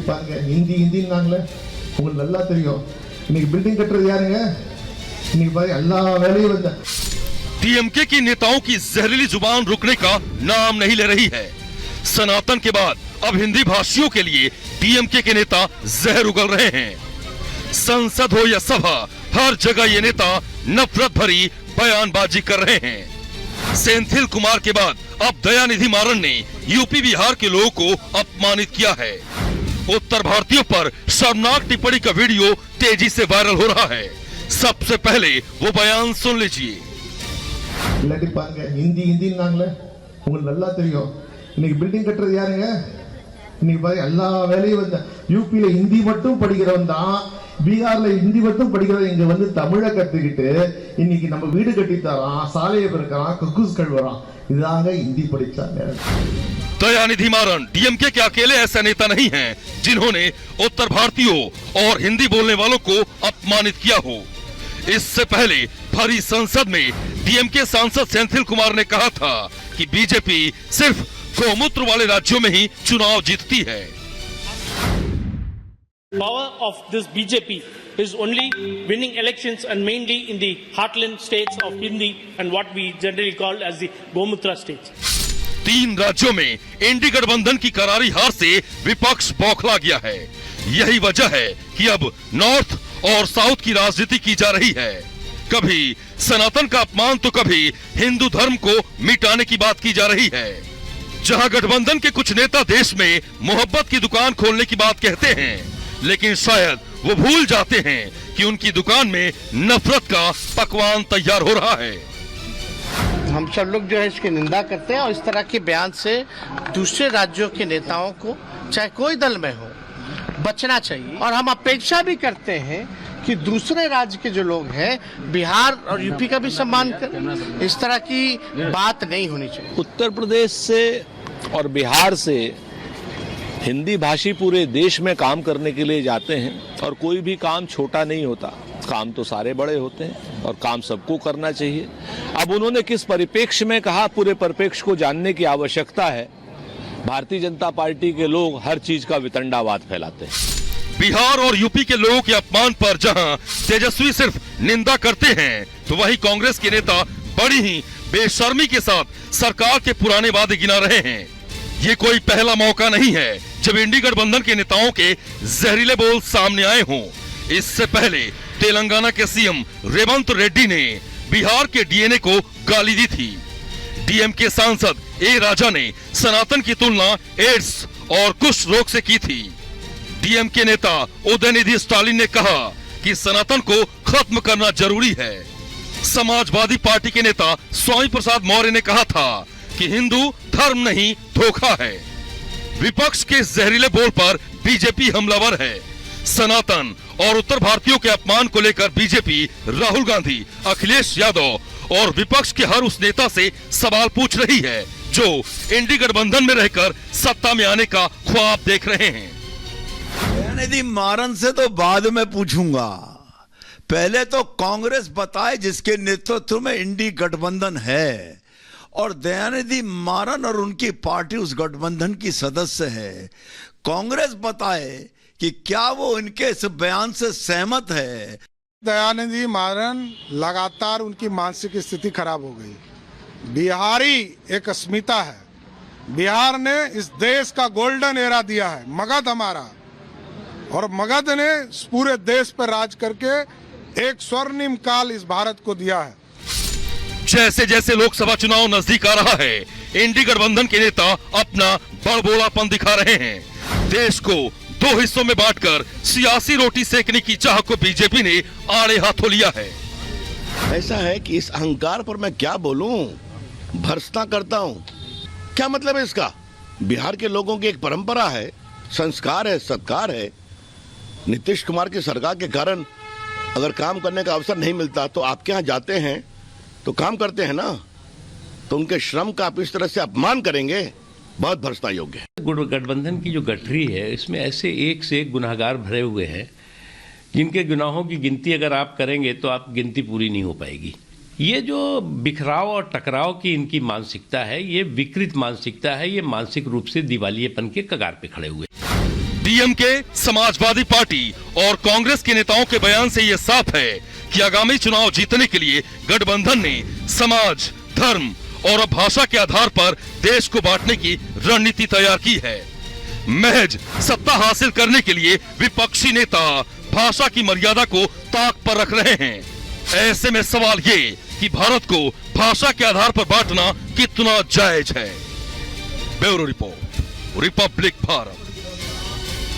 பாருங்க ஹிந்தி ஹிந்தின்னாங்களே உங்களுக்கு நல்லா தெரியும். இன்னைக்கு பில்டிங் கட்டுறது யாருங்க? இன்னைக்கு பாருங்க எல்லா வேலையும் வந்து डीएमके की नेताओं की जहरीली जुबान रुकने का नाम नहीं ले रही है। सनातन के बाद अब हिंदी भाषियों के लिए डीएमके के नेता जहर उगल रहे हैं। संसद हो या सभा, हर जगह ये नेता नफरत भरी बयानबाजी कर रहे हैं। सेंथिल कुमार के बाद अब दयानिधि मारन ने यूपी बिहार के लोगों को अपमानित किया है। उत्तर भारतीयों पर शर्मनाक टिप्पणी का वीडियो तेजी से वायरल हो रहा है। सबसे पहले वो बयान सुन लीजिए। இல்லாட்டி பாருங்க ஹிந்தி ஹிந்தின்னாங்களே உங்களுக்கு நல்லா தெரியும். இன்னைக்கு பில்டிங் கட்டுறது யாருங்க? இன்னைக்கு பாருங்க எல்லா வேலையும் வந்து யூபியில ஹிந்தி மட்டும் படிக்கிறவன் தான், பீகார்ல ஹிந்தி மட்டும் படிக்கிறவன் இங்க வந்து தமிழை கத்துக்கிட்டு இன்னைக்கு நம்ம வீடு கட்டி தரான், சாலையை பெருக்கிறான், கக்கூஸ் கழுவுறான். இதுதாங்க ஹிந்தி படிச்சாங்க। दयानिधि मारन डीएमके के अकेले ऐसे नेता नहीं हैं जिन्होंने उत्तर भारतीयों और हिंदी बोलने वालों को अपमानित किया हो। इससे पहले भरी संसद में डीएमके सांसद सेंथिल कुमार ने कहा था कि बीजेपी सिर्फ गौमूत्र वाले राज्यों में ही चुनाव जीतती है। Power of this BJP is only winning elections and mainly in the heartland states of Hindi and what we generally call as the Gomutra states. 3 राज्यों में इंडी गठबंधन की करारी हार से विपक्ष बौखला गया है। यही वजह है कि अब नॉर्थ और साउथ की राजनीति की जा रही है। कभी सनातन का अपमान तो कभी हिंदू धर्म को मिटाने की बात की जा रही है। जहां गठबंधन के कुछ नेता देश में मोहब्बत की दुकान खोलने की बात कहते हैं, लेकिन शायद वो भूल जाते हैं कि उनकी दुकान में नफरत का पकवान तैयार हो रहा है। हम सब लोग जो है इसकी निंदा करते हैं और इस तरह के बयान से दूसरे राज्यों के नेताओं को चाहे कोई दल में हो बचना चाहिए। और हम अपेक्षा भी करते हैं कि दूसरे राज्य के जो लोग हैं बिहार और यूपी का भी सम्मान करें। इस तरह की बात नहीं होनी चाहिए। उत्तर प्रदेश से और बिहार से हिंदी भाषी पूरे देश में काम करने के लिए जाते हैं और कोई भी काम छोटा नहीं होता, काम तो सारे बड़े होते हैं और काम सबको करना चाहिए। अब उन्होंने किस परिप्रेक्ष्य में कहा, पूरे परिप्रेक्ष्य को जानने की आवश्यकता है। भारतीय जनता पार्टी के लोग हर चीज का वितंडावाद फैलाते हैं। बिहार और यूपी के लोगों के अपमान पर जहां तेजस्वी सिर्फ निंदा करते हैं, तो वहीं कांग्रेस के नेता बड़ी ही बेशर्मी के साथ सरकार के पुराने वादे गिना रहे हैं। ये कोई पहला मौका नहीं है जब इंडी गठबंधन के नेताओं के जहरीले बोल सामने आए हों। इससे पहले तेलंगाना के सीएम रेवंत रेड्डी ने बिहार के डीएनए को गाली दी थी। डीएमके सांसद ए राजा ने सनातन की तुलना एड्स और कुष्ठ रोग से की थी। डीएमके नेता उदयनिधि स्टालिन ने कहा कि सनातन को खत्म करना जरूरी है। समाजवादी पार्टी के नेता स्वामी प्रसाद मौर्य ने कहा था कि हिंदू धर्म नहीं धोखा है। विपक्ष के जहरीले बोल पर बीजेपी हमलावर है। सनातन और उत्तर भारतीयों के अपमान को लेकर बीजेपी राहुल गांधी, अखिलेश यादव और विपक्ष के हर उस नेता से सवाल पूछ रही है जो इंडी गठबंधन में रहकर सत्ता में आने का ख्वाब देख रहे हैं। दयानिधि मारन से तो बाद में पूछूंगा, पहले तो कांग्रेस बताए जिसके नेतृत्व में इंडी गठबंधन है, और दयानिधि मारन और उनकी पार्टी उस गठबंधन की सदस्य है। कांग्रेस बताए कि क्या वो इनके इस बयान से सहमत है। दयानिधि मारन लगातार उनकी मानसिक स्थिति खराब हो गई। बिहारी एक अस्मिता है। बिहार ने इस देश का गोल्डन एरा दिया है, मगध हमारा, और मगध ने पूरे देश पर राज करके एक स्वर्णिम काल इस भारत को दिया है। जैसे जैसे लोकसभा चुनाव नजदीक आ रहा है, इंडी गठबंधन के नेता अपना बड़बोलापन दिखा रहे हैं। देश को 2 हिस्सों में बांटकर सियासी रोटी सेकने की चाह को बीजेपी ने आड़े हाथों लिया है। ऐसा है कि इस अहंकार पर मैं क्या बोलूं, भर्त्सना करता हूं। क्या मतलब है इसका? बिहार के लोगों की एक परंपरा है, संस्कार है, सत्कार है। नीतीश कुमार की सरकार के कारण अगर काम करने का अवसर नहीं मिलता तो आपके यहाँ जाते हैं तो काम करते हैं ना, तो उनके श्रम का आप इस तरह से अपमान करेंगे, बहुत भर्त्सना योग्य है। गठबंधन की जो गठरी है, इसमें ऐसे एक से एक गुनाहगार भरे हुए हैं जिनके गुनाहों की गिनती अगर आप करेंगे तो आप गिनती पूरी नहीं हो पाएगी। ये जो बिखराव और टकराव की इनकी मानसिकता है, ये विकृत मानसिकता है, ये मानसिक रूप से दिवालियेपन के कगार पे खड़े हुए। डीएमके, समाजवादी पार्टी और कांग्रेस के नेताओं के बयान से यह साफ है कि आगामी चुनाव जीतने के लिए गठबंधन ने समाज, धर्म और भाषा के आधार पर देश को बांटने की रणनीति तैयार की है। महज सत्ता हासिल करने के लिए विपक्षी नेता भाषा की मर्यादा को ताक पर रख रहे हैं। ऐसे में सवाल ये कि भारत को भाषा के आधार पर बांटना कितना जायज है। Bureau report, Republic Bharat.